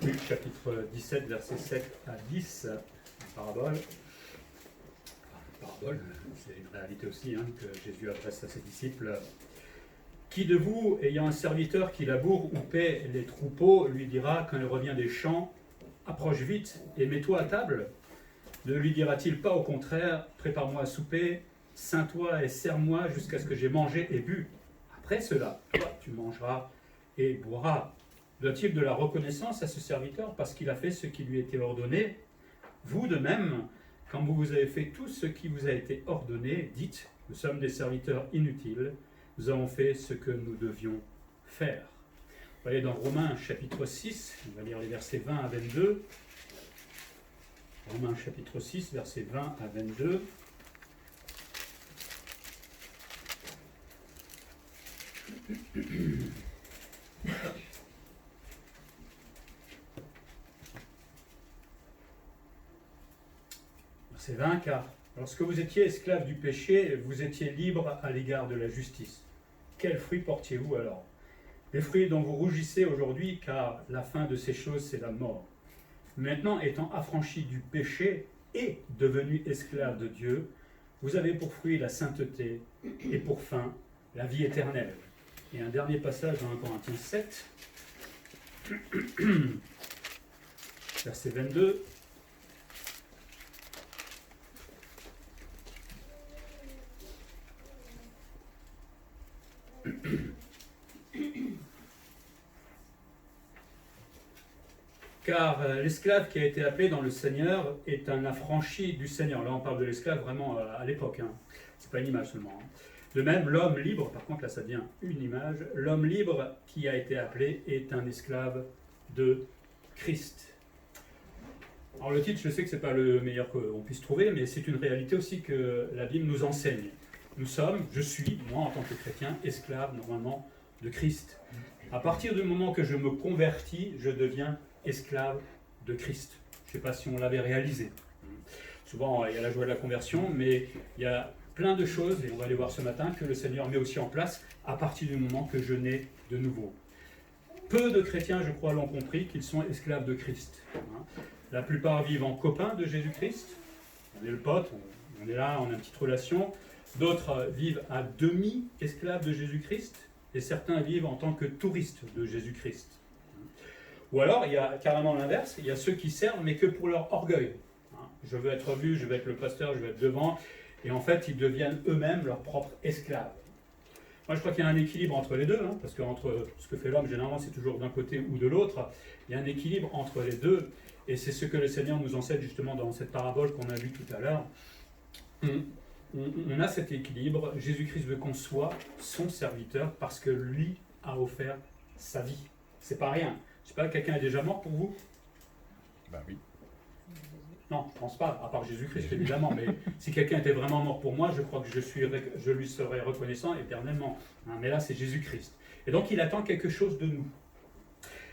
Luc chapitre 17, versets 7 à 10, parabole. Parabole, c'est une réalité aussi que Jésus adresse à ses disciples. Qui de vous, ayant un serviteur qui laboure ou paie les troupeaux, lui dira quand il revient des champs, approche vite et mets-toi à table? Ne lui dira-t-il pas au contraire, prépare-moi à souper, ceins-toi et sers-moi jusqu'à ce que j'ai mangé et bu? Après cela, toi, tu mangeras et boiras. Doit-il de la reconnaissance à ce serviteur parce qu'il a fait ce qui lui était ordonné? Vous de même, quand vous avez fait tout ce qui vous a été ordonné, dites, nous sommes des serviteurs inutiles, nous avons fait ce que nous devions faire. On va aller dans Romains chapitre 6, on va lire les versets 20 à 22. Romains chapitre 6, versets 20 à 22. Verset 20, car lorsque vous étiez esclaves du péché, vous étiez libres à l'égard de la justice. Quels fruits portiez-vous alors? Les fruits dont vous rougissez aujourd'hui, car la fin de ces choses, c'est la mort. Maintenant, étant affranchis du péché et devenus esclaves de Dieu, vous avez pour fruit la sainteté et pour fin la vie éternelle. Et un dernier passage dans 1 Corinthiens 7, verset 22. Car l'esclave qui a été appelé dans le Seigneur est un affranchi du Seigneur. Là, on parle de l'esclave vraiment à l'époque. C'est pas une image seulement. De même, l'homme libre, par contre, là, ça devient une image. L'homme libre qui a été appelé est un esclave de Christ. Alors, le titre, je sais que c'est pas le meilleur qu'on puisse trouver, mais c'est une réalité aussi que la Bible nous enseigne. Nous sommes, je suis, moi, en tant que chrétien, esclave, normalement, de Christ. À partir du moment que je me convertis, je deviens esclave de Christ. Je ne sais pas si on l'avait réalisé. Souvent, il y a la joie de la conversion, mais il y a plein de choses, et on va les voir ce matin, que le Seigneur met aussi en place à partir du moment que je nais de nouveau. Peu de chrétiens, je crois, l'ont compris, qu'ils sont esclaves de Christ. La plupart vivent en copains de Jésus-Christ. On est le pote, on est là, on a une petite relation. D'autres vivent à demi-esclaves de Jésus-Christ, et certains vivent en tant que touristes de Jésus-Christ. Ou alors, il y a carrément l'inverse, il y a ceux qui servent, mais que pour leur orgueil. Je veux être vu, je veux être le pasteur, je veux être devant, et en fait, ils deviennent eux-mêmes leurs propres esclaves. Moi, je crois qu'il y a un équilibre entre les deux, parce que entre ce que fait l'homme, généralement, c'est toujours d'un côté ou de l'autre. Il y a un équilibre entre les deux, et c'est ce que le Seigneur nous enseigne justement dans cette parabole qu'on a vue tout à l'heure. On a cet équilibre. Jésus-Christ veut qu'on soit son serviteur parce que lui a offert sa vie. C'est pas rien. Je sais pas, quelqu'un est déjà mort pour vous? Ben oui. Non, je pense pas, à part Jésus-Christ évidemment, mais si quelqu'un était vraiment mort pour moi, je crois que je lui serais reconnaissant éternellement. Mais là, c'est Jésus-Christ. Et donc, il attend quelque chose de nous.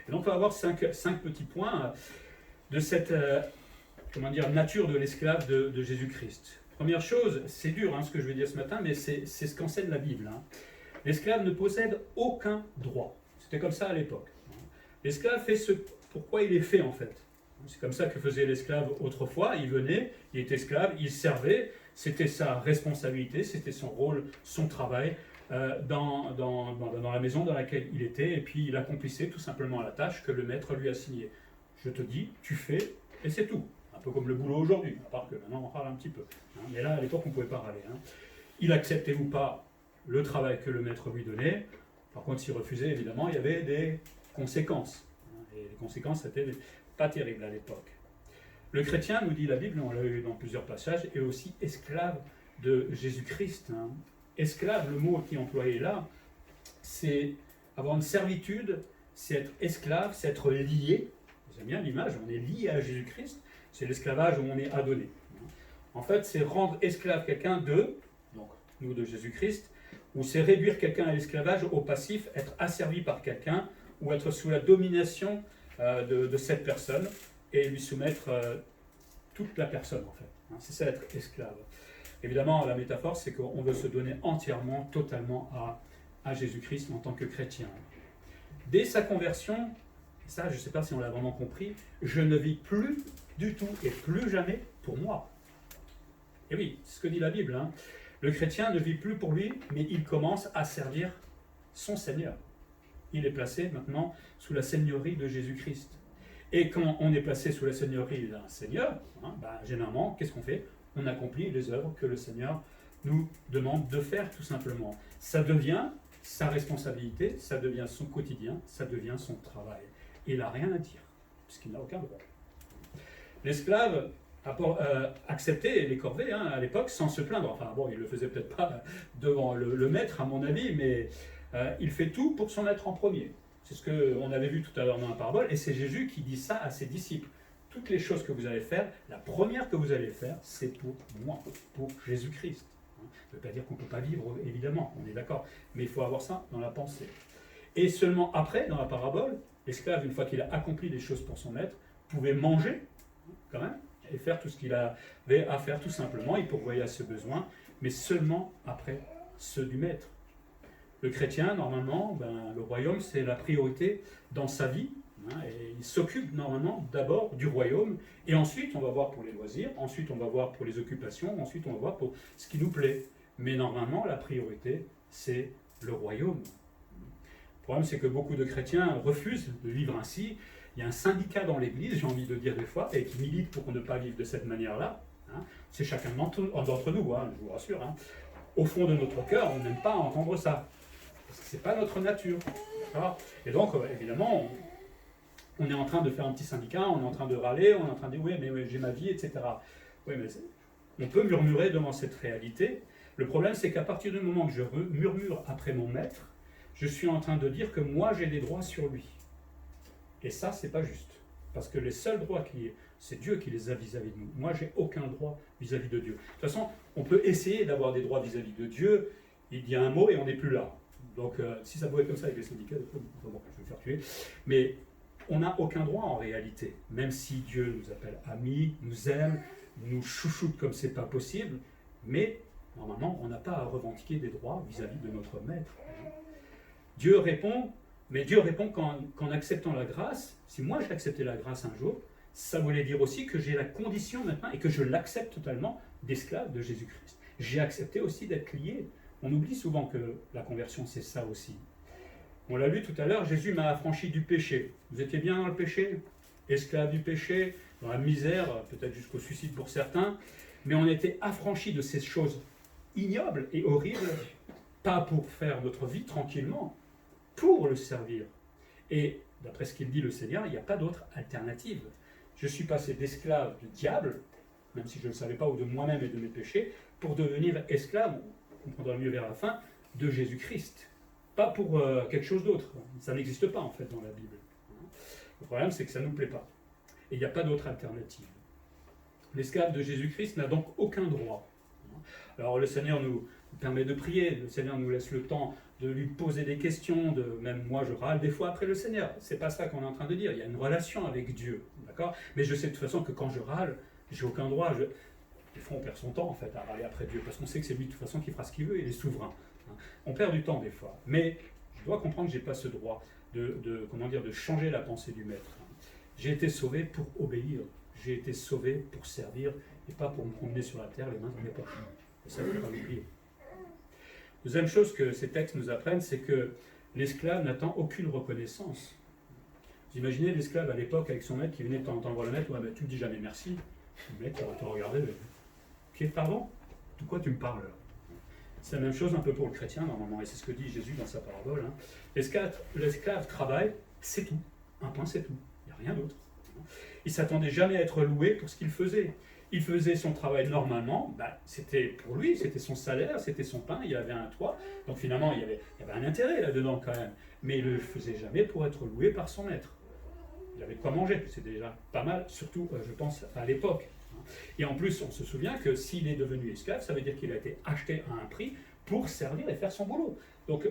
Et donc, on va avoir cinq petits points de cette nature de l'esclave de Jésus-Christ. Première chose, c'est dur ce que je vais dire ce matin, mais c'est ce qu'enseigne la Bible. L'esclave ne possède aucun droit. C'était comme ça à l'époque. L'esclave fait ce pourquoi il est fait en fait. C'est comme ça que faisait l'esclave autrefois. Il venait, il était esclave, il servait, c'était sa responsabilité, c'était son rôle, son travail dans la maison dans laquelle il était, et puis il accomplissait tout simplement la tâche que le maître lui a signée. Je te dis, tu fais, et c'est tout. Un peu comme le boulot aujourd'hui, à part que maintenant on râle un petit peu. Mais là, à l'époque, on ne pouvait pas râler. Il acceptait ou pas le travail que le maître lui donnait. Par contre, s'il refusait, évidemment, il y avait des conséquences. Et les conséquences n'étaient pas terribles à l'époque. Le chrétien, nous dit la Bible, on l'a eu dans plusieurs passages, est aussi esclave de Jésus-Christ. Esclave, le mot qui est employé là, c'est avoir une servitude, c'est être esclave, c'est être lié. Vous aimez bien l'image, on est lié à Jésus-Christ, c'est l'esclavage où on est adonné. En fait, c'est rendre esclave quelqu'un donc nous de Jésus-Christ, ou c'est réduire quelqu'un à l'esclavage au passif, être asservi par quelqu'un, ou être sous la domination de cette personne, et lui soumettre toute la personne en fait. C'est ça être esclave. Évidemment, la métaphore, c'est qu'on veut se donner entièrement, totalement à à Jésus-Christ en tant que chrétien. Dès sa conversion, ça je ne sais pas si on l'a vraiment compris, je ne vis plus du tout et plus jamais pour moi. Et oui, c'est ce que dit la Bible. Hein. Le chrétien ne vit plus pour lui, mais il commence à servir son Seigneur. Il est placé maintenant sous la seigneurie de Jésus-Christ. Et quand on est placé sous la seigneurie d'un Seigneur, hein, généralement, qu'est-ce qu'on fait? On accomplit les œuvres que le Seigneur nous demande de faire, tout simplement. Ça devient sa responsabilité, ça devient son quotidien, ça devient son travail. Et il n'a rien à dire, puisqu'il n'a aucun droit. L'esclave acceptait les corvées à l'époque sans se plaindre. Enfin bon, il ne le faisait peut-être pas devant le maître, à mon avis, mais il fait tout pour son maître en premier. C'est ce qu'on avait vu tout à l'heure dans la parabole, et c'est Jésus qui dit ça à ses disciples. Toutes les choses que vous allez faire, la première que vous allez faire, c'est pour moi, pour Jésus-Christ. Ça ne veut pas dire qu'on ne peut pas vivre, évidemment, on est d'accord, mais il faut avoir ça dans la pensée. Et seulement après, dans la parabole, l'esclave, une fois qu'il a accompli des choses pour son maître, pouvait manger, quand même, et faire tout ce qu'il avait à faire tout simplement, il pourvoyait à ses besoins, mais seulement après ceux du maître. Le chrétien, normalement, le royaume, c'est la priorité dans sa vie, et il s'occupe normalement d'abord du royaume, et ensuite on va voir pour les loisirs, ensuite on va voir pour les occupations, ensuite on va voir pour ce qui nous plaît. Mais normalement, la priorité, c'est le royaume. Le problème, c'est que beaucoup de chrétiens refusent de vivre ainsi. Il y a un syndicat dans l'Église, j'ai envie de dire des fois, et qui milite pour ne pas vivre de cette manière-là. C'est chacun d'entre nous, je vous rassure. Au fond de notre cœur, on n'aime pas entendre ça. Parce que ce n'est pas notre nature. Et donc, évidemment, on est en train de faire un petit syndicat, on est en train de râler, on est en train de dire oui, mais j'ai ma vie, etc. Oui, mais on peut murmurer devant cette réalité. Le problème, c'est qu'à partir du moment que je murmure après mon maître, je suis en train de dire que moi, j'ai des droits sur lui. Et ça, c'est pas juste. Parce que les seuls droits c'est Dieu qui les a vis-à-vis de nous. Moi, j'ai aucun droit vis-à-vis de Dieu. De toute façon, on peut essayer d'avoir des droits vis-à-vis de Dieu. Il dit un mot et on n'est plus là. Donc, si ça pouvait être comme ça avec les syndicats, je vais me faire tuer. Mais on n'a aucun droit en réalité. Même si Dieu nous appelle amis, nous aime, nous chouchoute comme c'est pas possible. Mais, normalement, on n'a pas à revendiquer des droits vis-à-vis de notre maître. Dieu répond, mais Dieu répond qu'en acceptant la grâce, si moi j'ai accepté la grâce un jour, ça voulait dire aussi que j'ai la condition maintenant, et que je l'accepte totalement, d'esclave de Jésus-Christ. J'ai accepté aussi d'être lié. On oublie souvent que la conversion, c'est ça aussi. On l'a lu tout à l'heure, Jésus m'a affranchi du péché. Vous étiez bien dans le péché, esclave du péché, dans la misère, peut-être jusqu'au suicide pour certains, mais on était affranchi de ces choses ignobles et horribles, pas pour faire notre vie tranquillement, pour le servir. Et d'après ce qu'il dit le Seigneur, il n'y a pas d'autre alternative. Je suis passé d'esclave du diable, même si je ne le savais pas, ou de moi-même et de mes péchés, pour devenir esclave, on comprendra mieux vers la fin, de Jésus-Christ. Pas pour quelque chose d'autre. Ça n'existe pas en fait dans la Bible. Le problème, c'est que ça ne nous plaît pas. Et il n'y a pas d'autre alternative. L'esclave de Jésus-Christ n'a donc aucun droit. Alors le Seigneur nous permet de prier, le Seigneur nous laisse le temps de lui poser des questions, même moi je râle des fois après le Seigneur. C'est pas ça qu'on est en train de dire, il y a une relation avec Dieu, d'accord? Mais je sais de toute façon que quand je râle, j'ai aucun droit. Des fois on perd son temps en fait à râler après Dieu, parce qu'on sait que c'est lui de toute façon qui fera ce qu'il veut, il est souverain. On perd du temps des fois, mais je dois comprendre que je n'ai pas ce droit de changer la pensée du maître. J'ai été sauvé pour obéir, j'ai été sauvé pour servir, et pas pour me promener sur la terre les mains dans les poches. Et ça, il ne faut pas l'oublier. Deuxième chose que ces textes nous apprennent, c'est que l'esclave n'attend aucune reconnaissance. Vous imaginez l'esclave à l'époque avec son maître qui venait de temps en temps voir le maître, ouais, tu ne dis jamais merci. Le maître va te regarder, ok, pardon? De quoi tu me parles là? C'est la même chose un peu pour le chrétien normalement, et c'est ce que dit Jésus dans sa parabole. L'esclave travaille, c'est tout. Un point, c'est tout. Il n'y a rien d'autre. Il ne s'attendait jamais à être loué pour ce qu'il faisait. Il faisait son travail normalement, c'était pour lui, c'était son salaire, c'était son pain, il avait un toit, donc finalement il y avait un intérêt là-dedans quand même, mais il ne le faisait jamais pour être loué par son maître. Il avait de quoi manger, c'est déjà pas mal, surtout je pense à l'époque. Et en plus on se souvient que s'il est devenu esclave, ça veut dire qu'il a été acheté à un prix pour servir et faire son boulot. Donc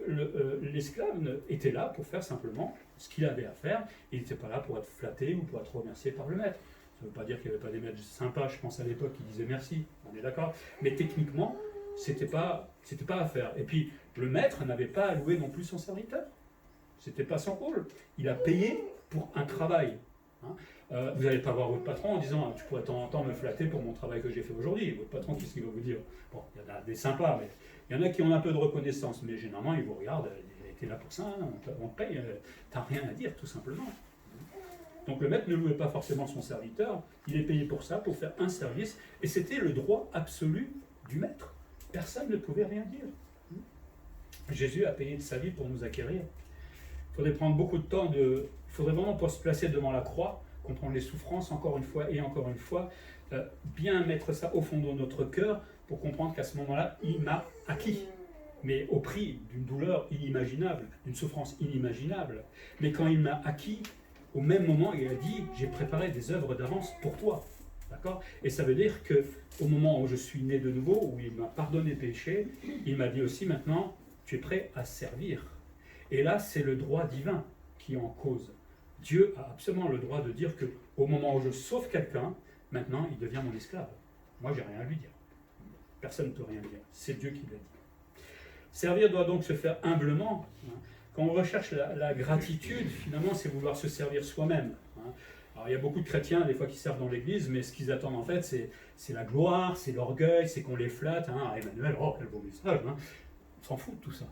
l'esclave était là pour faire simplement ce qu'il avait à faire, il n'était pas là pour être flatté ou pour être remercié par le maître. Ça ne veut pas dire qu'il n'y avait pas des maîtres sympas, je pense à l'époque, qui disaient merci, on est d'accord. Mais techniquement, c'était pas à faire. Et puis, Le maître n'avait pas à louer non plus son serviteur. Ce n'était pas son rôle. Il a payé pour un travail. Hein. Vous n'allez pas voir votre patron en disant tu pourrais de temps en temps me flatter pour mon travail que j'ai fait aujourd'hui. Votre patron, qu'est-ce qu'il va vous dire? Bon, il y en a des sympas, mais il y en a qui ont un peu de reconnaissance, mais généralement ils vous regardent, il était là pour ça, hein, on te paye, t'as rien à dire tout simplement. Donc le maître ne louait pas forcément son serviteur, il est payé pour ça, pour faire un service, et c'était le droit absolu du maître. Personne ne pouvait rien dire. Jésus a payé de sa vie pour nous acquérir. Il faudrait prendre beaucoup de temps, il faudrait vraiment pour se placer devant la croix, comprendre les souffrances encore une fois et encore une fois, bien mettre ça au fond de notre cœur pour comprendre qu'à ce moment-là, il m'a acquis, mais au prix d'une douleur inimaginable, d'une souffrance inimaginable. Mais quand il m'a acquis, au même moment, il a dit « j'ai préparé des œuvres d'avance pour toi ». D'accord ? Et ça veut dire qu'au moment où je suis né de nouveau, où il m'a pardonné le péché, il m'a dit aussi maintenant « tu es prêt à servir ». Et là, c'est le droit divin qui est en cause. Dieu a absolument le droit de dire qu'au moment où je sauve quelqu'un, maintenant, il devient mon esclave. Moi, j'ai rien à lui dire. Personne ne peut rien dire. C'est Dieu qui l'a dit. Servir doit donc se faire humblement. Quand on recherche la gratitude, finalement, c'est vouloir se servir soi-même. Alors, il y a beaucoup de chrétiens, des fois, qui servent dans l'église, mais ce qu'ils attendent, en fait, c'est la gloire, c'est l'orgueil, c'est qu'on les flatte. Emmanuel, oh, quel beau message. On s'en fout de tout ça.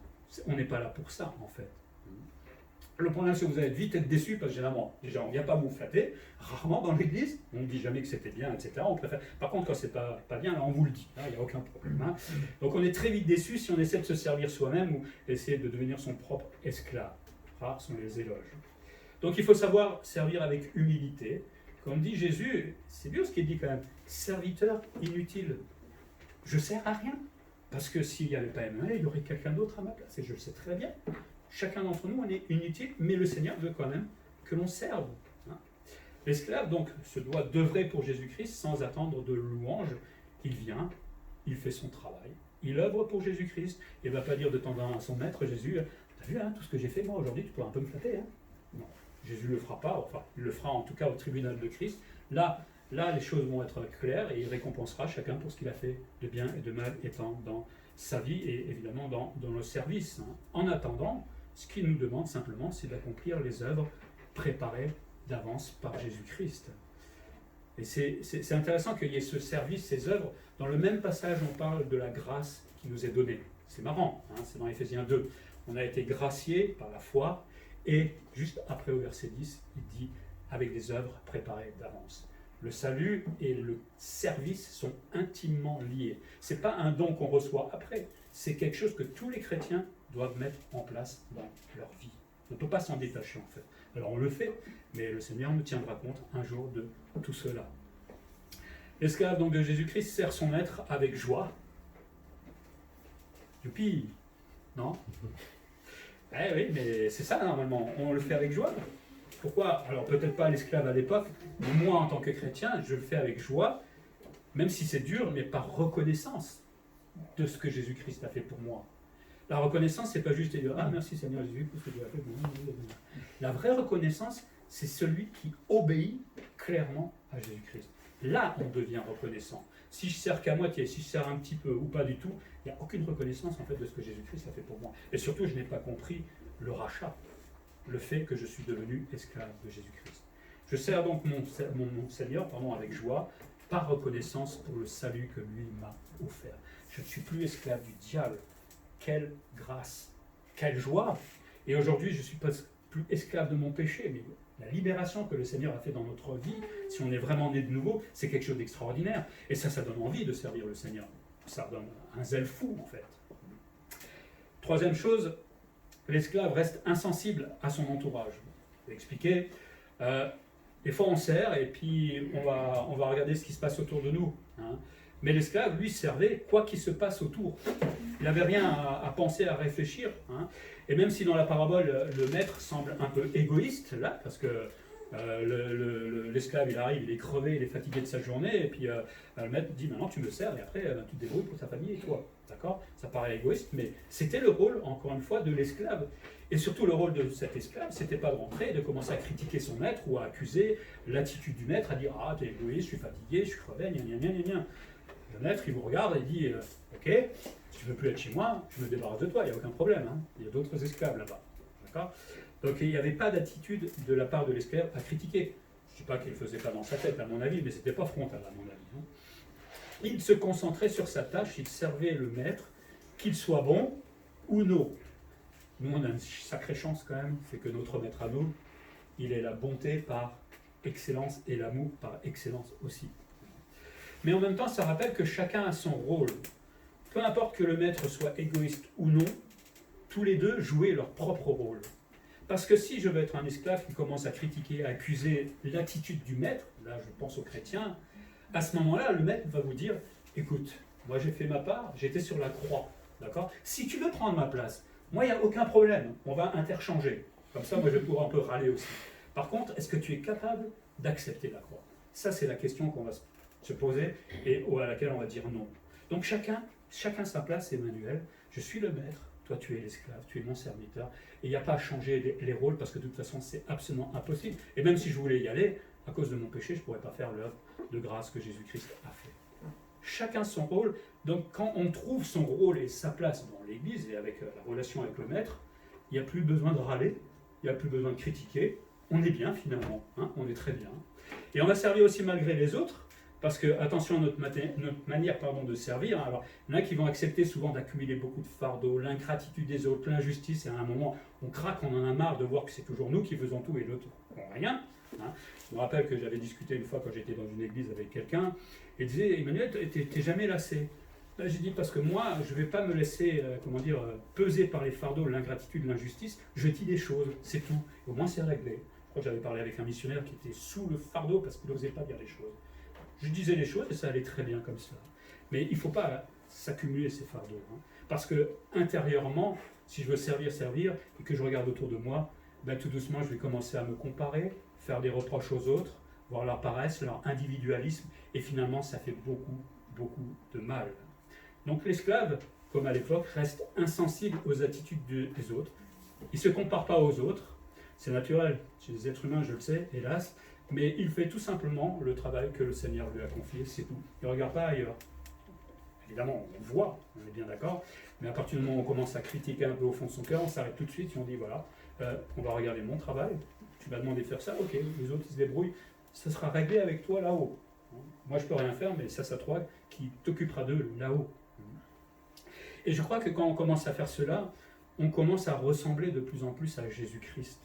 On n'est pas là pour ça, en fait. Le problème, c'est que vous allez vite être déçu, parce que généralement, déjà, on ne vient pas vous flatter. Rarement dans l'église, on ne dit jamais que c'était bien, etc. On préfère. Par contre, quand c'est pas bien, là, on vous le dit. Il n'y a aucun problème. Donc, on est très vite déçu si on essaie de se servir soi-même ou essayer de devenir son propre esclave. Rares sont les éloges. Donc, il faut savoir servir avec humilité. Comme dit Jésus, c'est dur ce qu'il dit quand même. Serviteur inutile. Je ne sers à rien. Parce que s'il n'y avait pas Emmanuel, il y aurait quelqu'un d'autre à ma place. Et je le sais très bien. Chacun d'entre nous, on est inutile, mais le Seigneur veut quand même que l'on serve. L'esclave, donc, se doit d'œuvrer pour Jésus-Christ sans attendre de louange. Il vient, il fait son travail, il œuvre pour Jésus-Christ. Il ne va pas dire de temps en temps à son maître, Jésus, t'as vu tout ce que j'ai fait moi aujourd'hui, tu pourras un peu me flatter. Non, Jésus ne le fera pas, enfin, il le fera en tout cas au tribunal de Christ. Là, les choses vont être claires et il récompensera chacun pour ce qu'il a fait de bien et de mal étant dans sa vie et évidemment dans le service. En attendant, ce qu'il nous demande simplement, c'est d'accomplir les œuvres préparées d'avance par Jésus-Christ. Et c'est intéressant qu'il y ait ce service, ces œuvres. Dans le même passage, on parle de la grâce qui nous est donnée. C'est marrant, c'est dans Éphésiens 2. On a été graciés par la foi, et juste après au verset 10, il dit « avec des œuvres préparées d'avance ». Le salut et le service sont intimement liés. Ce n'est pas un don qu'on reçoit après, c'est quelque chose que tous les chrétiens doivent mettre en place dans leur vie. On ne peut pas s'en détacher en fait. Alors on le fait, mais le Seigneur nous tiendra compte un jour de tout cela. L'esclave donc de Jésus-Christ sert son maître avec joie. Youpi, non? Oui, mais c'est ça normalement, on le fait avec joie. Pourquoi? Alors peut-être pas l'esclave à l'époque, mais moi en tant que chrétien, je le fais avec joie, même si c'est dur, mais par reconnaissance de ce que Jésus-Christ a fait pour moi. La reconnaissance, c'est pas juste de dire « Ah, merci Seigneur Jésus pour ce que tu as fait. » La vraie reconnaissance, c'est celui qui obéit clairement à Jésus-Christ. Là, on devient reconnaissant. Si je sers qu'à moitié, si je sers un petit peu ou pas du tout, il n'y a aucune reconnaissance en fait de ce que Jésus-Christ a fait pour moi. Et surtout, je n'ai pas compris le rachat, le fait que je suis devenu esclave de Jésus-Christ. Je sers donc mon Seigneur avec joie, par reconnaissance pour le salut que lui m'a offert. Je ne suis plus esclave du diable. Quelle grâce, quelle joie! Et aujourd'hui, je ne suis pas plus esclave de mon péché, mais la libération que le Seigneur a fait dans notre vie, si on est vraiment né de nouveau, c'est quelque chose d'extraordinaire. Et ça donne envie de servir le Seigneur. Ça donne un zèle fou, en fait. Troisième chose, l'esclave reste insensible à son entourage. Je vais expliquer. Des fois, on sert et puis on va regarder ce qui se passe autour de nous. Mais l'esclave, lui, servait quoi qu'il se passe autour. Il n'avait rien à penser, à réfléchir. Et même si dans la parabole, le maître semble un peu égoïste, là, parce que l'esclave, il arrive, il est crevé, il est fatigué de sa journée, et puis le maître dit, maintenant tu me sers, et après tu te débrouilles pour ta famille et toi. D'accord? Ça paraît égoïste, mais c'était le rôle, encore une fois, de l'esclave. Et surtout, le rôle de cet esclave, c'était pas de rentrer et de commencer à critiquer son maître ou à accuser l'attitude du maître, à dire, ah, t'es égoïste, je suis fatigué, je suis crevé, gna gna gna gna gna. Le maître, il vous regarde et dit ok, si tu ne veux plus être chez moi, je me débarrasse de toi, il n'y a aucun problème. Hein. Il y a d'autres esclaves là-bas. D'accord ? Donc il n'y avait pas d'attitude de la part de l'esclave à critiquer. Je ne dis pas qu'il ne le faisait pas dans sa tête, à mon avis, mais ce n'était pas frontal, à mon avis. Hein. Il se concentrait sur sa tâche, il servait le maître, qu'il soit bon ou non. Nous, on a une sacrée chance quand même, c'est que notre maître à nous, il est la bonté par excellence et l'amour par excellence aussi. Mais en même temps, ça rappelle que chacun a son rôle. Peu importe que le maître soit égoïste ou non, tous les deux jouaient leur propre rôle. Parce que si je veux être un esclave qui commence à critiquer, à accuser l'attitude du maître, là je pense aux chrétiens, à ce moment-là, le maître va vous dire, écoute, moi j'ai fait ma part, j'étais sur la croix, d'accord ? Si tu veux prendre ma place, moi il n'y a aucun problème, on va interchanger. Comme ça, moi je vais pouvoir un peu râler aussi. Par contre, est-ce que tu es capable d'accepter la croix ? Ça, c'est la question qu'on va se poser et à laquelle on va dire non. Donc chacun sa place, Emmanuel. Je suis le maître, toi tu es l'esclave, tu es mon serviteur. Et il n'y a pas à changer les rôles parce que de toute façon, c'est absolument impossible. Et même si je voulais y aller, à cause de mon péché, je ne pourrais pas faire l'œuvre de grâce que Jésus-Christ a fait. Chacun son rôle. Donc quand on trouve son rôle et sa place dans l'Église et avec la relation avec le maître, il n'y a plus besoin de râler, il n'y a plus besoin de critiquer. On est bien finalement, hein, on est très bien. Et on va servir aussi malgré les autres, parce que, attention à notre manière de servir. Alors, il y en a qui vont accepter souvent d'accumuler beaucoup de fardeaux, l'ingratitude des autres, l'injustice, et à un moment, on craque, on en a marre de voir que c'est toujours nous qui faisons tout et l'autre font rien. Hein. Je me rappelle que j'avais discuté une fois quand j'étais dans une église avec quelqu'un, et il disait, Emmanuel, t'es jamais lassé. Là, j'ai dit, parce que moi, je ne vais pas me laisser, peser par les fardeaux, l'ingratitude, l'injustice, je dis des choses, c'est tout. Au moins, c'est réglé. Je crois que j'avais parlé avec un missionnaire qui était sous le fardeau parce qu'il n'osait pas dire les choses. Je disais les choses et ça allait très bien comme ça. Mais il ne faut pas s'accumuler ces fardeaux. Hein. Parce que intérieurement, si je veux servir, et que je regarde autour de moi, ben, tout doucement, je vais commencer à me comparer, faire des reproches aux autres, voir leur paresse, leur individualisme, et finalement, ça fait beaucoup de mal. Donc l'esclave, comme à l'époque, reste insensible aux attitudes des autres. Il ne se compare pas aux autres. C'est naturel, chez les êtres humains, je le sais, hélas, mais il fait tout simplement le travail que le Seigneur lui a confié, c'est tout. Il ne regarde pas ailleurs. Évidemment, on voit, on est bien d'accord, mais à partir du moment où on commence à critiquer un peu au fond de son cœur, on s'arrête tout de suite et on dit, voilà, on va regarder mon travail, tu m'as demandé de faire ça, ok, les autres ils se débrouillent, ça sera réglé avec toi là-haut. Moi je peux rien faire, mais ça c'est toi qui t'occupera d'eux là-haut. Et je crois que quand on commence à faire cela, on commence à ressembler de plus en plus à Jésus-Christ.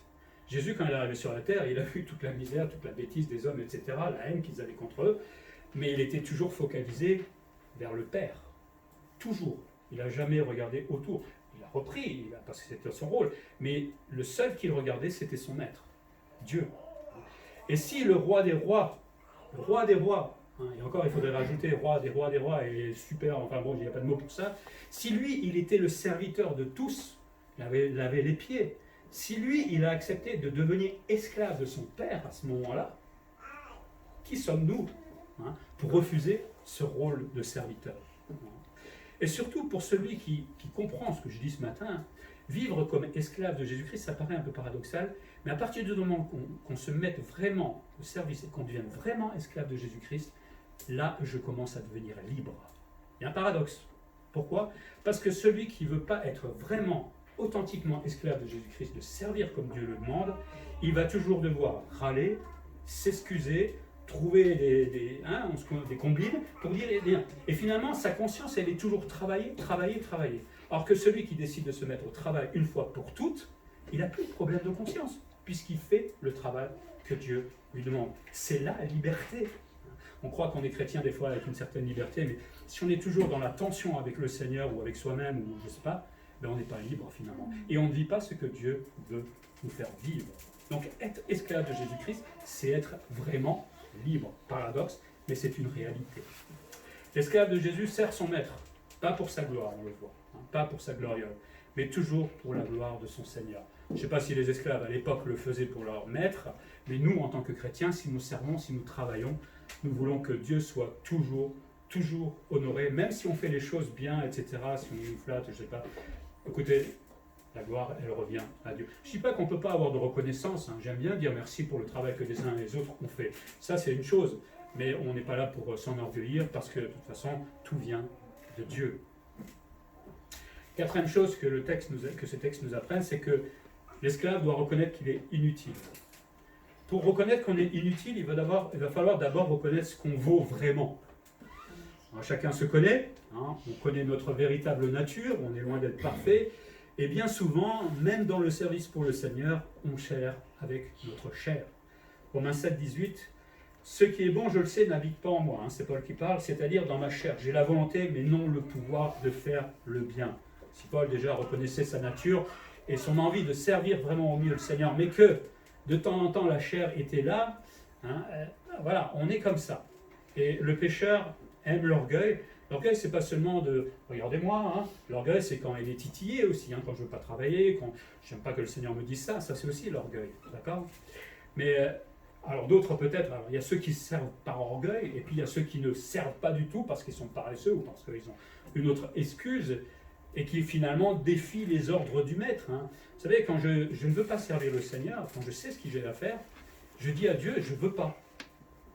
Jésus, quand il est arrivé sur la terre, il a vu toute la misère, toute la bêtise des hommes, etc., la haine qu'ils avaient contre eux, mais il était toujours focalisé vers le Père. Toujours. Il n'a jamais regardé autour. Il a repris, parce que c'était son rôle, mais le seul qu'il regardait, c'était son maître, Dieu. Et si le roi des rois, hein, et encore il faudrait rajouter roi des rois, et super, enfin bon, il n'y a pas de mot pour ça, si lui, il était le serviteur de tous, il avait les pieds, si lui, il a accepté de devenir esclave de son père à ce moment-là, qui sommes-nous hein, pour refuser ce rôle de serviteur? Et surtout pour celui qui comprend ce que je dis ce matin, vivre comme esclave de Jésus-Christ, ça paraît un peu paradoxal, mais à partir du moment qu'on se mette vraiment au service et qu'on devienne vraiment esclave de Jésus-Christ, là, je commence à devenir libre. Il y a un paradoxe. Pourquoi? Parce que celui qui ne veut pas être vraiment authentiquement esclave de Jésus-Christ, de servir comme Dieu le demande, il va toujours devoir râler, s'excuser, trouver des combines pour dire rien. Et finalement, sa conscience, elle est toujours travailler. Alors que celui qui décide de se mettre au travail une fois pour toutes, il n'a plus de problème de conscience, puisqu'il fait le travail que Dieu lui demande. C'est la liberté. On croit qu'on est chrétien des fois avec une certaine liberté, mais si on est toujours dans la tension avec le Seigneur ou avec soi-même, ou je ne sais pas, ben on n'est pas libre finalement. Et on ne vit pas ce que Dieu veut nous faire vivre. Donc être esclave de Jésus-Christ, c'est être vraiment libre. Paradoxe, mais c'est une réalité. L'esclave de Jésus sert son maître, pas pour sa gloire, on le voit, hein, pas pour sa gloriole, mais toujours pour la gloire de son Seigneur. Je ne sais pas si les esclaves à l'époque le faisaient pour leur maître, mais nous, en tant que chrétiens, si nous servons, si nous travaillons, nous voulons que Dieu soit toujours honoré, même si on fait les choses bien, etc., si on nous flatte, je ne sais pas. Écoutez, la gloire, elle revient à Dieu. Je ne dis pas qu'on ne peut pas avoir de reconnaissance, hein. J'aime bien dire merci pour le travail que les uns et les autres ont fait. Ça, c'est une chose. mais on n'est pas là pour s'enorgueillir parce que de toute façon, tout vient de Dieu. Quatrième chose que ce texte nous apprend, c'est que l'esclave doit reconnaître qu'il est inutile. Pour reconnaître qu'on est inutile, il va falloir d'abord reconnaître ce qu'on vaut vraiment. Alors, chacun se connaît, on connaît notre véritable nature, on est loin d'être parfait, et bien souvent, même dans le service pour le Seigneur, on cherche avec notre chair. Romains 7, 18, « Ce qui est bon, je le sais, n'habite pas en moi », c'est Paul qui parle, c'est-à-dire dans ma chair. J'ai la volonté, mais non le pouvoir de faire le bien. Si Paul déjà reconnaissait sa nature et son envie de servir vraiment au mieux le Seigneur, mais que de temps en temps la chair était là, voilà, on est comme ça. Et le pécheur aime l'orgueil. L'orgueil, c'est pas seulement de « regardez-moi », l'orgueil, c'est quand il est titillé aussi, quand je veux pas travailler, quand je n'aime pas que le Seigneur me dise ça, ça c'est aussi l'orgueil, d'accord? Mais alors d'autres peut-être, il y a ceux qui servent par orgueil, et puis il y a ceux qui ne servent pas du tout parce qu'ils sont paresseux ou parce qu'ils ont une autre excuse, et qui finalement défient les ordres du maître. Vous savez, quand je ne veux pas servir le Seigneur, quand je sais ce que j'ai à faire, je dis à Dieu, je ne veux pas.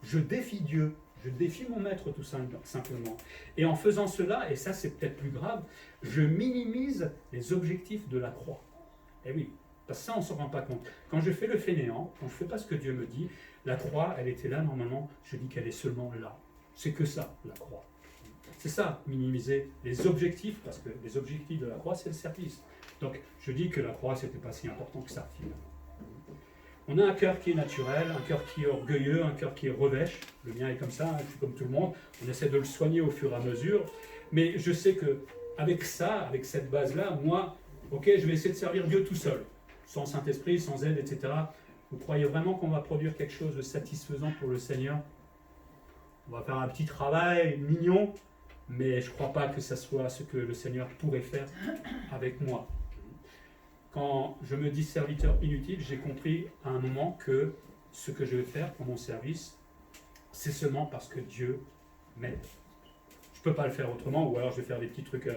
Je défie Dieu. Je défie mon maître tout simplement. Et en faisant cela, et ça c'est peut-être plus grave, je minimise les objectifs de la croix. Et oui, parce que ça on ne s'en rend pas compte. Quand je fais le fainéant, quand je ne fais pas ce que Dieu me dit, la croix, elle était là normalement, je dis qu'elle est seulement là. C'est que ça, la croix. C'est ça, minimiser les objectifs, parce que les objectifs de la croix, c'est le service. Donc je dis que la croix, c'était pas si important que ça, finalement. On a un cœur qui est naturel, un cœur qui est orgueilleux, un cœur qui est revêche. Le mien est comme ça, je suis comme tout le monde. On essaie de le soigner au fur et à mesure. Mais je sais que avec ça, avec cette base-là, moi, ok, je vais essayer de servir Dieu tout seul, sans Saint-Esprit, sans aide, etc. Vous croyez vraiment qu'on va produire quelque chose de satisfaisant pour le Seigneur? On va faire un petit travail mignon, mais je ne crois pas que ça soit ce que le Seigneur pourrait faire avec moi. Quand je me dis serviteur inutile, j'ai compris à un moment que ce que je vais faire pour mon service, c'est seulement parce que Dieu m'aide. Je ne peux pas le faire autrement, ou alors je vais faire des petits trucs,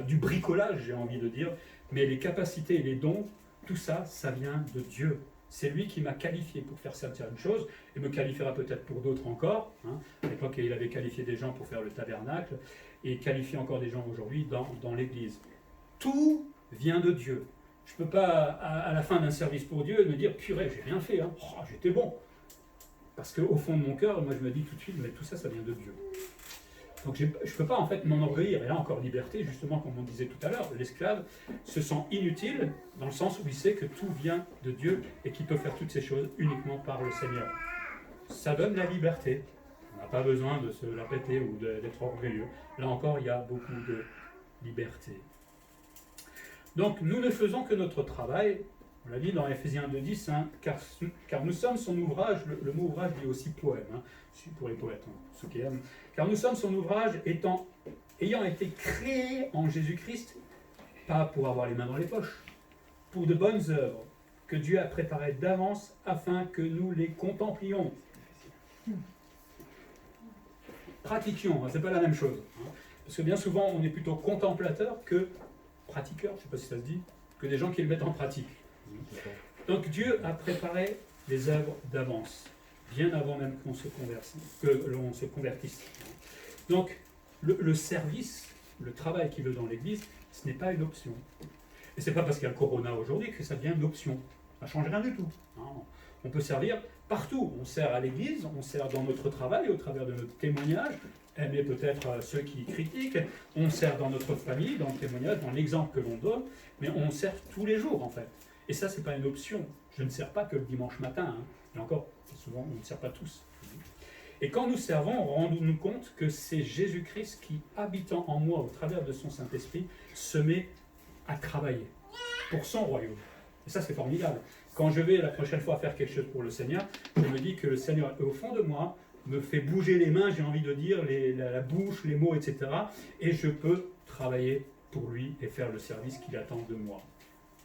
du bricolage, j'ai envie de dire, mais les capacités et les dons, tout ça, ça vient de Dieu. C'est lui qui m'a qualifié pour faire certaines choses, et me qualifiera peut-être pour d'autres encore. À l'époque, il avait qualifié des gens pour faire le tabernacle, et qualifie encore des gens aujourd'hui dans l'Église. Tout vient de Dieu. Je ne peux pas, à la fin d'un service pour Dieu, me dire « Purée, j'ai rien fait, j'étais bon ». Parce qu'au fond de mon cœur, moi je me dis tout de suite « Mais tout ça, ça vient de Dieu ». Donc je ne peux pas en fait m'enorgueillir. Et là encore, liberté, justement, comme on disait tout à l'heure, l'esclave se sent inutile dans le sens où il sait que tout vient de Dieu et qu'il peut faire toutes ces choses uniquement par le Seigneur. Ça donne la liberté. On n'a pas besoin de se la péter ou d'être orgueilleux. Là encore, il y a beaucoup de liberté. Donc nous ne faisons que notre travail, on l'a dit dans Ephésiens 2.10, car nous sommes son ouvrage, le mot ouvrage dit aussi poème, pour les poètes, ceux qui aiment, car nous sommes son ouvrage ayant été créés en Jésus-Christ, pas pour avoir les mains dans les poches, pour de bonnes œuvres que Dieu a préparées d'avance afin que nous les contemplions. Pratiquions, c'est pas la même chose, parce que bien souvent on est plutôt contemplateur que pratiqueurs, je ne sais pas si ça se dit, que des gens qui le mettent en pratique. Donc Dieu a préparé les œuvres d'avance, bien avant même que l'on se convertisse. Donc le service, le travail qu'il veut dans l'Église, ce n'est pas une option. Et ce n'est pas parce qu'il y a le corona aujourd'hui que ça devient une option. Ça ne change rien du tout. On peut servir partout. On sert à l'Église, on sert dans notre travail, au travers de notre témoignage, aimer peut-être ceux qui critiquent, on sert dans notre famille, dans le témoignage, dans l'exemple que l'on donne, mais on sert tous les jours en fait. Et ça, ce n'est pas une option. Je ne sers pas que le dimanche matin, et encore, souvent, on ne sert pas tous. Et quand nous servons, rendons-nous compte que c'est Jésus-Christ qui, habitant en moi au travers de son Saint-Esprit, se met à travailler pour son royaume. Et ça, c'est formidable. Quand je vais la prochaine fois faire quelque chose pour le Seigneur, je me dis que le Seigneur est au fond de moi, me fait bouger les mains, j'ai envie de dire, la bouche, les mots, etc. Et je peux travailler pour lui et faire le service qu'il attend de moi.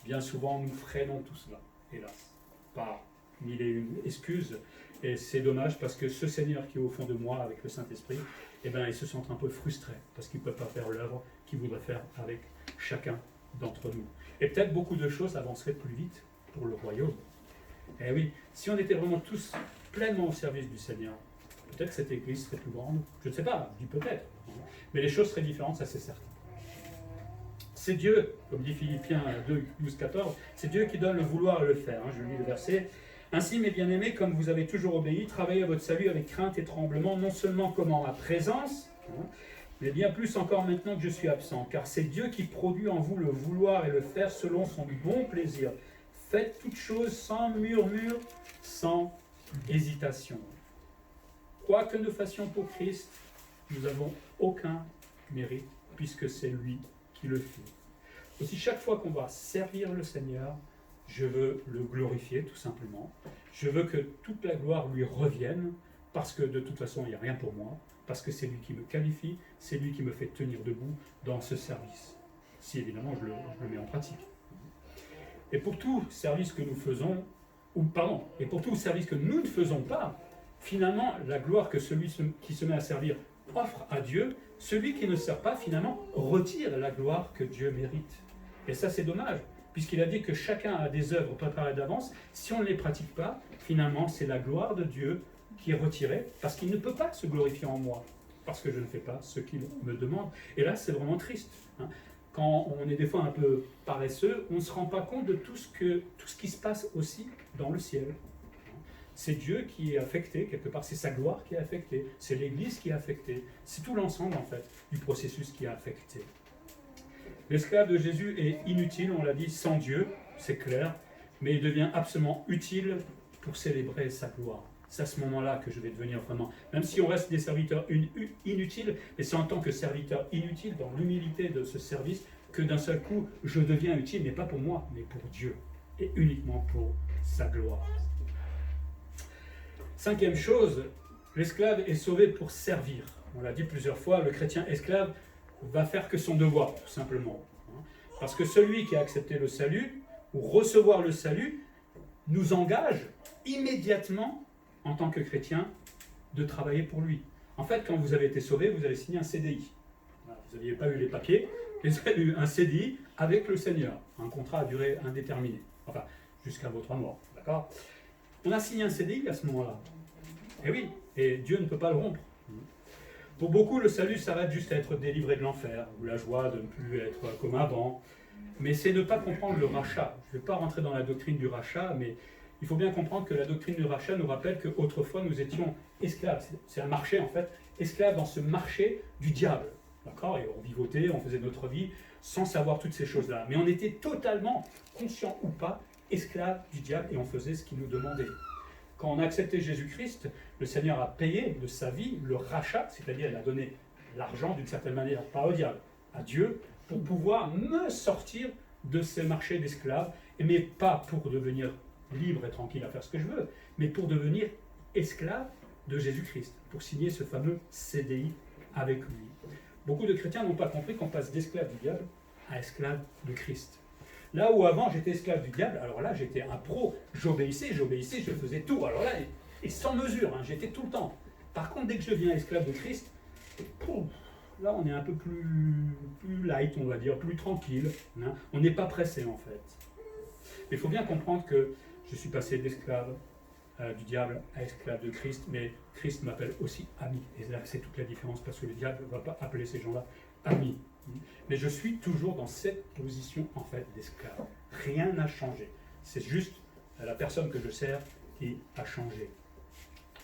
Bien souvent, nous freinons tout cela, hélas, par mille et une excuses. Et c'est dommage parce que ce Seigneur qui est au fond de moi avec le Saint-Esprit, eh ben, il se sent un peu frustré parce qu'il ne peut pas faire l'œuvre qu'il voudrait faire avec chacun d'entre nous. Et peut-être beaucoup de choses avanceraient plus vite pour le royaume. Eh oui, si on était vraiment tous pleinement au service du Seigneur, Peut-être que cette église serait plus grande, je ne sais pas, je dis peut-être, mais les choses seraient différentes, ça c'est certain. C'est Dieu, comme dit Philippiens 2, 12, 14, c'est Dieu qui donne le vouloir et le faire. Je lis le verset. Ainsi, mes bien-aimés, comme vous avez toujours obéi, travaillez à votre salut avec crainte et tremblement, non seulement comme en ma présence, mais bien plus encore maintenant que je suis absent, car c'est Dieu qui produit en vous le vouloir et le faire selon son bon plaisir. Faites toutes choses sans murmure, sans hésitation. Quoi que nous fassions pour Christ, nous n'avons aucun mérite, puisque c'est lui qui le fait. Aussi, chaque fois qu'on va servir le Seigneur, je veux le glorifier, tout simplement. Je veux que toute la gloire lui revienne, parce que de toute façon, il n'y a rien pour moi, parce que c'est lui qui me qualifie, c'est lui qui me fait tenir debout dans ce service. Si évidemment je le mets en pratique. Et pour tout service que nous faisons, et pour tout service que nous ne faisons pas, finalement, la gloire que celui qui se met à servir offre à Dieu, celui qui ne sert pas, finalement, retire la gloire que Dieu mérite. Et ça, c'est dommage, puisqu'il a dit que chacun a des œuvres préparées d'avance. Si on ne les pratique pas, finalement, c'est la gloire de Dieu qui est retirée, parce qu'il ne peut pas se glorifier en moi, parce que je ne fais pas ce qu'il me demande. Et là, c'est vraiment triste. Quand on est des fois un peu paresseux, on ne se rend pas compte de tout ce qui se passe aussi dans le ciel. C'est Dieu qui est affecté, quelque part, c'est sa gloire qui est affectée, c'est l'Église qui est affectée, c'est tout l'ensemble, en fait, du processus qui est affecté. L'esclave de Jésus est inutile, on l'a dit, sans Dieu, c'est clair, mais il devient absolument utile pour célébrer sa gloire. C'est à ce moment-là que je vais devenir vraiment, même si on reste des serviteurs inutiles, mais c'est en tant que serviteur inutile, dans l'humilité de ce service, que d'un seul coup, je deviens utile, mais pas pour moi, mais pour Dieu, et uniquement pour sa gloire. Cinquième chose, l'esclave est sauvé pour servir. On l'a dit plusieurs fois, le chrétien esclave va faire que son devoir, tout simplement. Parce que celui qui a accepté le salut, ou recevoir le salut, nous engage immédiatement, en tant que chrétien, de travailler pour lui. En fait, quand vous avez été sauvé, vous avez signé un CDI. Vous n'aviez pas eu les papiers, mais vous avez eu un CDI avec le Seigneur. Un contrat à durée indéterminée. Enfin, jusqu'à votre mort. D'accord ? On a signé un CDI à ce moment-là. Et oui, et Dieu ne peut pas le rompre. Pour beaucoup, le salut s'arrête juste à être délivré de l'enfer, ou la joie de ne plus être comme avant. Mais c'est ne pas comprendre le rachat. Je ne vais pas rentrer dans la doctrine du rachat, mais il faut bien comprendre que la doctrine du rachat nous rappelle qu'autrefois nous étions esclaves. C'est un marché en fait, esclaves dans ce marché du diable. D'accord ? Et on vivotait, on faisait notre vie sans savoir toutes ces choses-là. Mais on était totalement, conscient ou pas, esclaves du diable et on faisait ce qu'il nous demandait. Quand on a accepté Jésus-Christ, le Seigneur a payé de sa vie le rachat, c'est-à-dire il a donné l'argent d'une certaine manière, pas au diable, à Dieu, pour pouvoir me sortir de ce marché d'esclaves, mais pas pour devenir libre et tranquille à faire ce que je veux, mais pour devenir esclave de Jésus-Christ, pour signer ce fameux CDI avec lui. Beaucoup de chrétiens n'ont pas compris qu'on passe d'esclave du diable à esclave de Christ. Là où avant j'étais esclave du diable, alors là j'étais un pro, j'obéissais, je faisais tout. Alors là, et sans mesure, j'étais tout le temps. Par contre, dès que je deviens esclave de Christ, là on est un peu plus light, on va dire, plus tranquille. On n'est pas pressé en fait. Mais il faut bien comprendre que je suis passé d'esclave du diable à esclave de Christ, mais Christ m'appelle aussi ami. Et là c'est toute la différence parce que le diable ne va pas appeler ces gens-là amis. Mais je suis toujours dans cette position en fait d'esclave. Rien n'a changé. C'est juste la personne que je sers qui a changé.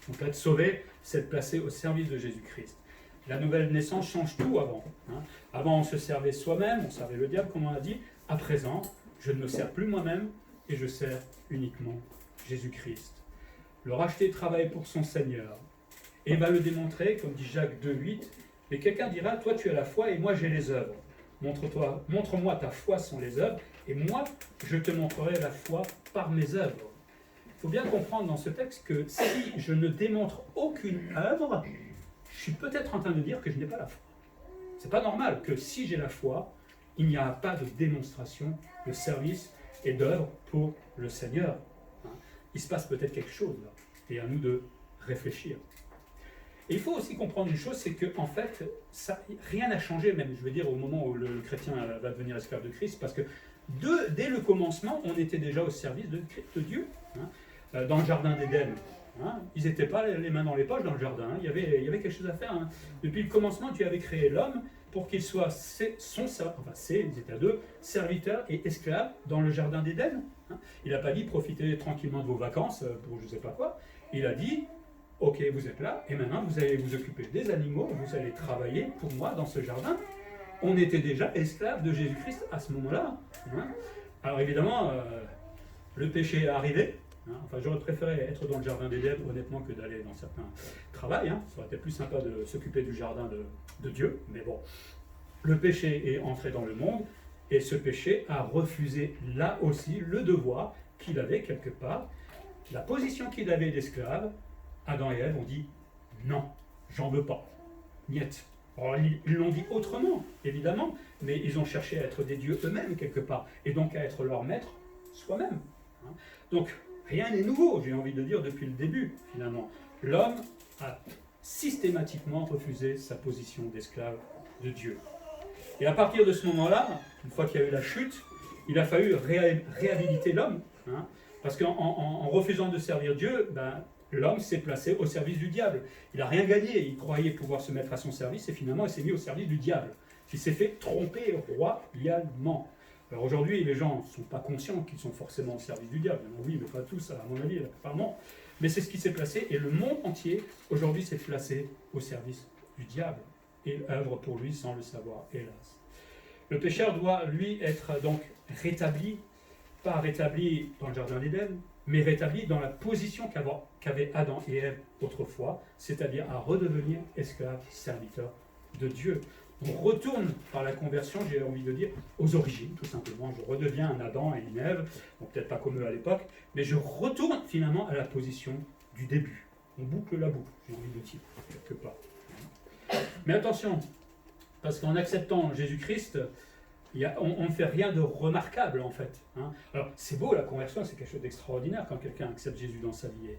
Donc être sauvé, c'est être placé au service de Jésus-Christ. La nouvelle naissance change tout avant. Avant on se servait soi-même, on servait le diable comme on a dit. À présent, je ne me sers plus moi-même et je sers uniquement Jésus-Christ. Le racheté travaille pour son Seigneur et va le démontrer, comme dit Jacques 2,8. Mais quelqu'un dira, toi tu as la foi et moi j'ai les œuvres. Montre-moi ta foi sans les œuvres, et moi je te montrerai la foi par mes œuvres. Il faut bien comprendre dans ce texte que si je ne démontre aucune œuvre, je suis peut-être en train de dire que je n'ai pas la foi. C'est pas normal que si j'ai la foi, il n'y a pas de démonstration de service et d'œuvre pour le Seigneur. Il se passe peut-être quelque chose là, et à nous de réfléchir. Et il faut aussi comprendre une chose, c'est que en fait, rien n'a changé, même je veux dire au moment où le chrétien va devenir esclave de Christ, parce que dès le commencement, on était déjà au service de Dieu. Dans le jardin d'Éden, Hein. Ils n'étaient pas les mains dans les poches dans le jardin. Hein. Il y avait quelque chose à faire. Hein. Depuis le commencement, Dieu avait créé l'homme pour qu'il soit ils étaient à deux, serviteurs et esclaves dans le jardin d'Éden. Hein. Il n'a pas dit profitez tranquillement de vos vacances pour je ne sais pas quoi. Il a dit ok, vous êtes là et maintenant vous allez vous occuper des animaux, vous allez travailler pour moi dans ce jardin. On était déjà esclaves de Jésus-Christ à ce moment-là. Hein. Alors évidemment, le péché est arrivé. Hein. Enfin, j'aurais préféré être dans le jardin d'Éden, honnêtement, que d'aller dans certains travails. Hein. Ça aurait été plus sympa de s'occuper du jardin de Dieu. Mais bon, le péché est entré dans le monde et ce péché a refusé là aussi le devoir qu'il avait quelque part, la position qu'il avait d'esclave. Adam et Ève ont dit non, j'en veux pas. Niet. Alors, ils l'ont dit autrement, évidemment, mais ils ont cherché à être des dieux eux-mêmes quelque part, et donc à être leur maître soi-même. Hein. Donc, rien n'est nouveau, j'ai envie de dire, depuis le début, finalement. L'homme a systématiquement refusé sa position d'esclave de Dieu. Et à partir de ce moment-là, une fois qu'il y a eu la chute, il a fallu réhabiliter l'homme, hein, parce qu'en refusant de servir Dieu, l'homme s'est placé au service du diable. Il n'a rien gagné, il croyait pouvoir se mettre à son service, et finalement il s'est mis au service du diable. Il s'est fait tromper royalement. Alors aujourd'hui, les gens ne sont pas conscients qu'ils sont forcément au service du diable. Oui, mais pas tous, à mon avis, la plupart non. Mais c'est ce qui s'est placé, et le monde entier, aujourd'hui, s'est placé au service du diable, et œuvre pour lui sans le savoir, hélas. Le pécheur doit, lui, être donc rétabli, pas rétabli dans le jardin d'Éden, mais rétabli dans la position qu'avaient Adam et Ève autrefois, c'est-à-dire à redevenir esclaves, serviteurs de Dieu. On retourne par la conversion, j'ai envie de dire, aux origines, tout simplement. Je redeviens un Adam et une Ève, bon, peut-être pas comme eux à l'époque, mais je retourne finalement à la position du début. On boucle la boucle, j'ai envie de dire, quelque part. Mais attention, parce qu'en acceptant Jésus-Christ, on ne fait rien de remarquable en fait. Hein. Alors c'est beau, la conversion, c'est quelque chose d'extraordinaire quand quelqu'un accepte Jésus dans sa vie. Et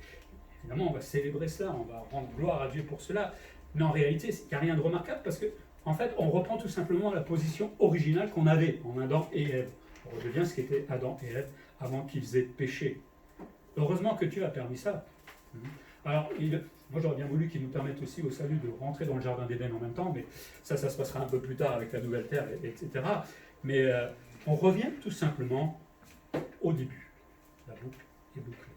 évidemment, on va célébrer cela, on va rendre gloire à Dieu pour cela. Mais en réalité, il n'y a rien de remarquable parce que, en fait, on reprend tout simplement la position originale qu'on avait en Adam et Ève. On redevient ce qu'étaient Adam et Ève avant qu'ils aient péché. Heureusement que Dieu a permis ça. Alors, moi j'aurais bien voulu qu'il nous permette aussi au salut de rentrer dans le jardin d'Éden en même temps, mais ça se passera un peu plus tard avec la nouvelle terre, etc. Mais on revient tout simplement au début. La boucle est bouclée.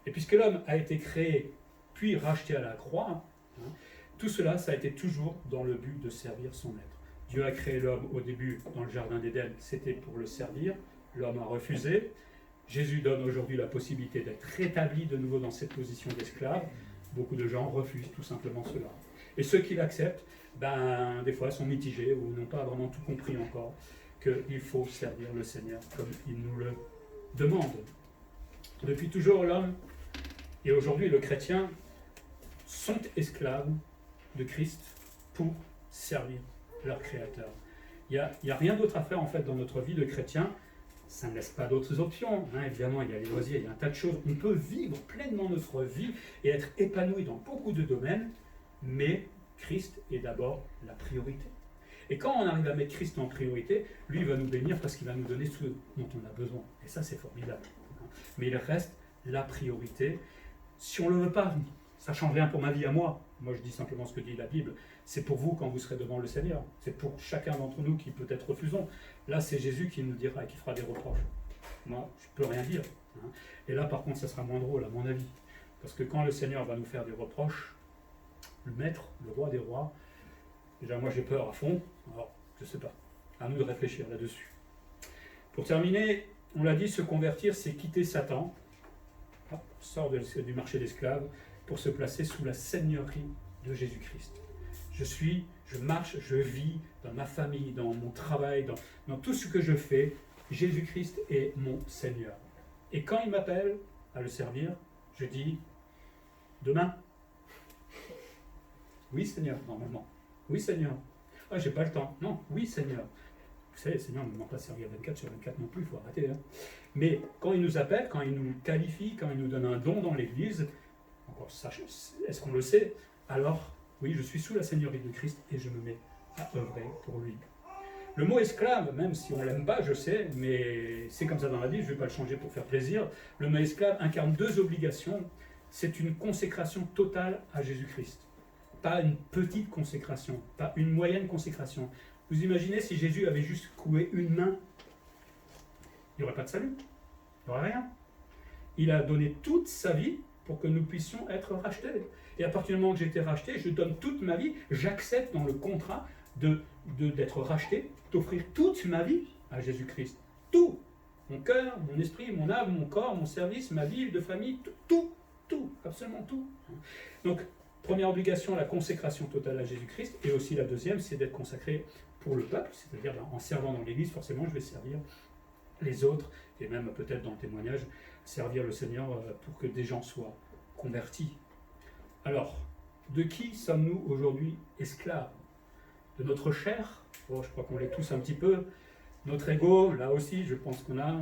Et puisque l'homme a été créé puis racheté à la croix, hein, tout cela, ça a été toujours dans le but de servir son maître. Dieu a créé l'homme au début dans le jardin d'Éden, c'était pour le servir. L'homme a refusé. Jésus donne aujourd'hui la possibilité d'être rétabli de nouveau dans cette position d'esclave. Beaucoup de gens refusent tout simplement cela. Et ceux qui l'acceptent, des fois sont mitigés ou n'ont pas vraiment tout compris encore qu'il faut servir le Seigneur comme il nous le demande. Depuis toujours, l'homme et aujourd'hui le chrétien sont esclaves de Christ pour servir leur Créateur. Il n'y a rien d'autre à faire en fait dans notre vie de chrétien. Ça ne laisse pas d'autres options. Hein. Évidemment, il y a les loisirs, il y a un tas de choses. On peut vivre pleinement notre vie et être épanoui dans beaucoup de domaines, mais Christ est d'abord la priorité. Et quand on arrive à mettre Christ en priorité, lui va nous bénir parce qu'il va nous donner tout ce dont on a besoin. Et ça, c'est formidable. Mais il reste la priorité. Si on ne le veut pas, ça ne change rien pour ma vie à moi. Moi, je dis simplement ce que dit la Bible. C'est pour vous quand vous serez devant le Seigneur. C'est pour chacun d'entre nous qui peut-être refusons. Là, c'est Jésus qui nous dira et qui fera des reproches. Moi, je ne peux rien dire. Hein. Et là, par contre, ça sera moins drôle, à mon avis. Parce que quand le Seigneur va nous faire des reproches, le Maître, le Roi des Rois, déjà, moi, j'ai peur à fond. Alors, je ne sais pas. À nous de réfléchir là-dessus. Pour terminer, on l'a dit, se convertir, c'est quitter Satan. Hop, sort du marché d'esclaves pour se placer sous la seigneurie de Jésus-Christ. Je marche, je vis dans ma famille, dans mon travail, dans tout ce que je fais. Jésus-Christ est mon Seigneur. Et quand il m'appelle à le servir, je dis, demain. Oui, Seigneur, normalement. Oui, Seigneur. Ah, j'ai pas le temps. Non, oui, Seigneur. Vous savez, le Seigneur ne demande pas de servir 24 sur 24 non plus, il faut arrêter. Hein. Mais quand il nous appelle, quand il nous qualifie, quand il nous donne un don dans l'Église, encore est-ce qu'on le sait? Alors, oui, je suis sous la seigneurie de Christ et je me mets à œuvrer pour lui. Le mot esclave, même si on ne l'aime pas, je sais, mais c'est comme ça dans la Bible, je ne vais pas le changer pour faire plaisir. Le mot esclave incarne deux obligations. c'est une consécration totale à Jésus-Christ. Pas une petite consécration, pas une moyenne consécration. Vous imaginez si Jésus avait juste coupé une main, il n'y aurait pas de salut, il n'y aurait rien. Il a donné toute sa vie pour que nous puissions être rachetés. Et à partir du moment que j'ai été racheté, je donne toute ma vie, j'accepte dans le contrat d'être racheté, d'offrir toute ma vie à Jésus-Christ. Tout, mon cœur, mon esprit, mon âme, mon corps, mon service, ma vie de famille, tout, absolument tout. Donc, première obligation, la consécration totale à Jésus-Christ, et aussi la deuxième, c'est d'être consacré pour le peuple, c'est-à-dire en servant dans l'Église, forcément, je vais servir les autres, et même peut-être dans le témoignage, servir le Seigneur pour que des gens soient convertis. Alors, de qui sommes-nous aujourd'hui esclaves? De notre chair? Oh, je crois qu'on l'est tous un petit peu. Notre ego, là aussi, je pense qu'on a.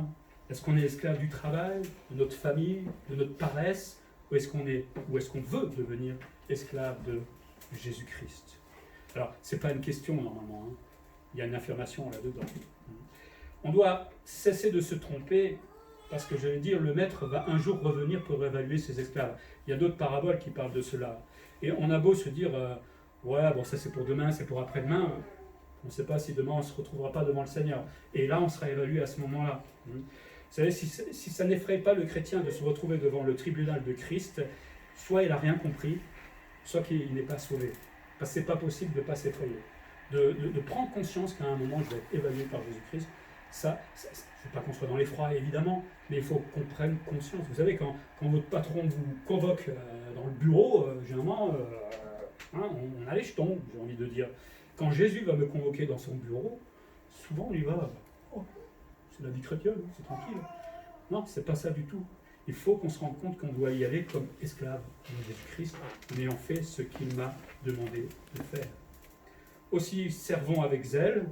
Est-ce qu'on est esclave du travail, de notre famille, de notre paresse, ou est-ce qu'on veut devenir esclave de Jésus-Christ? Alors, ce n'est pas une question normalement, hein. Il y a une affirmation là-dedans. On doit cesser de se tromper, parce que je vais dire, le maître va un jour revenir pour évaluer ses esclaves. Il y a d'autres paraboles qui parlent de cela. Et on a beau se dire, ouais, bon, ça c'est pour demain, c'est pour après-demain. On ne sait pas si demain on ne se retrouvera pas devant le Seigneur. Et là, on sera évalué à ce moment-là. Vous savez, si ça n'effraie pas le chrétien de se retrouver devant le tribunal de Christ, soit il n'a rien compris, soit qu'il n'est pas sauvé. Parce que ce n'est pas possible de ne pas s'effrayer. De prendre conscience qu'à un moment, je vais être évalué par Jésus-Christ. Ça, je ne veux pas qu'on soit dans l'effroi, évidemment, mais il faut qu'on prenne conscience. Vous savez, quand votre patron vous convoque dans le bureau, généralement, on a les jetons, j'ai envie de dire. Quand Jésus va me convoquer dans son bureau, souvent on y va, oh, c'est la vie chrétienne, c'est tranquille. Non, c'est pas ça du tout. Il faut qu'on se rende compte qu'on doit y aller comme esclave de Jésus-Christ, en ayant fait ce qu'il m'a demandé de faire. Aussi, servons avec zèle,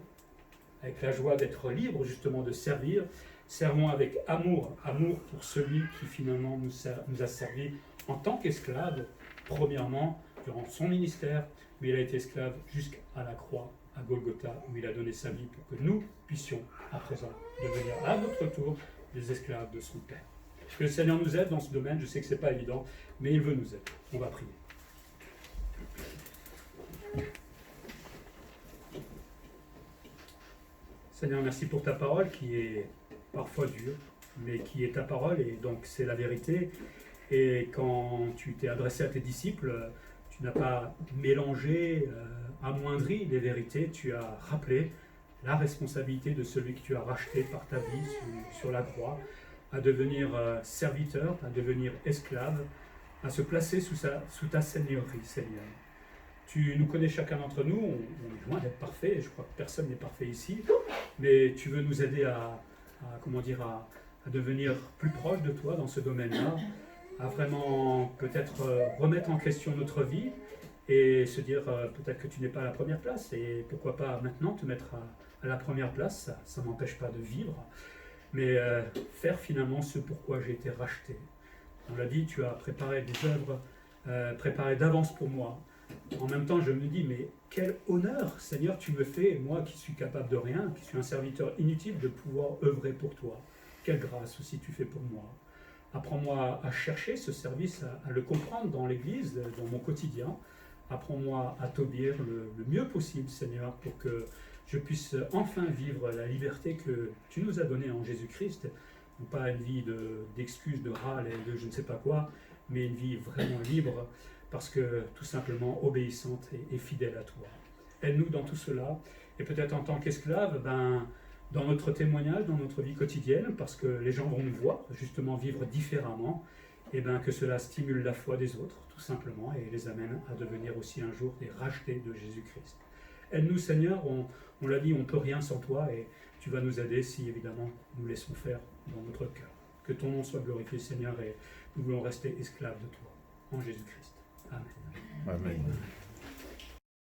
avec la joie d'être libre, justement, de servir. Servons avec amour, amour pour celui qui finalement nous a servi en tant qu'esclave, premièrement, durant son ministère, mais il a été esclave jusqu'à la croix, à Golgotha, où il a donné sa vie pour que nous puissions, à présent, devenir à notre tour des esclaves de son Père. Que le Seigneur nous aide dans ce domaine, je sais que ce n'est pas évident, mais il veut nous aider. On va prier. Seigneur, merci pour ta parole qui est parfois dure, mais qui est ta parole et donc c'est la vérité. Et quand tu t'es adressé à tes disciples, tu n'as pas mélangé, amoindri les vérités, tu as rappelé la responsabilité de celui que tu as racheté par ta vie sur la croix, à devenir serviteur, à devenir esclave, à se placer sous ta seigneurie, Seigneur. Tu nous connais chacun d'entre nous, on est loin d'être parfait, je crois que personne n'est parfait ici, mais tu veux nous aider à devenir plus proche de toi dans ce domaine-là, à vraiment peut-être remettre en question notre vie et se dire peut-être que tu n'es pas à la première place et pourquoi pas maintenant te mettre à la première place, ça ne m'empêche pas de vivre, mais faire finalement ce pourquoi j'ai été racheté. On l'a dit, tu as préparé des œuvres préparées d'avance pour moi. En même temps, je me dis, mais quel honneur, Seigneur, tu me fais, moi qui suis capable de rien, qui suis un serviteur inutile, de pouvoir œuvrer pour toi. Quelle grâce aussi tu fais pour moi. Apprends-moi à chercher ce service, à le comprendre dans l'Église, dans mon quotidien. Apprends-moi à t'obéir le mieux possible, Seigneur, pour que je puisse enfin vivre la liberté que tu nous as donnée en Jésus-Christ. Non pas une vie d'excuses, de râle et de je ne sais pas quoi, mais une vie vraiment libre, parce que tout simplement obéissante et fidèle à toi. Aide-nous dans tout cela, et peut-être en tant qu'esclave, dans notre témoignage, dans notre vie quotidienne, parce que les gens vont nous voir justement vivre différemment, et que cela stimule la foi des autres, tout simplement, et les amène à devenir aussi un jour des rachetés de Jésus-Christ. Aide-nous, Seigneur, on l'a dit, on ne peut rien sans toi, et tu vas nous aider si, évidemment, nous laissons faire dans notre cœur. Que ton nom soit glorifié, Seigneur, et nous voulons rester esclaves de toi, en Jésus-Christ. Amen. Amen.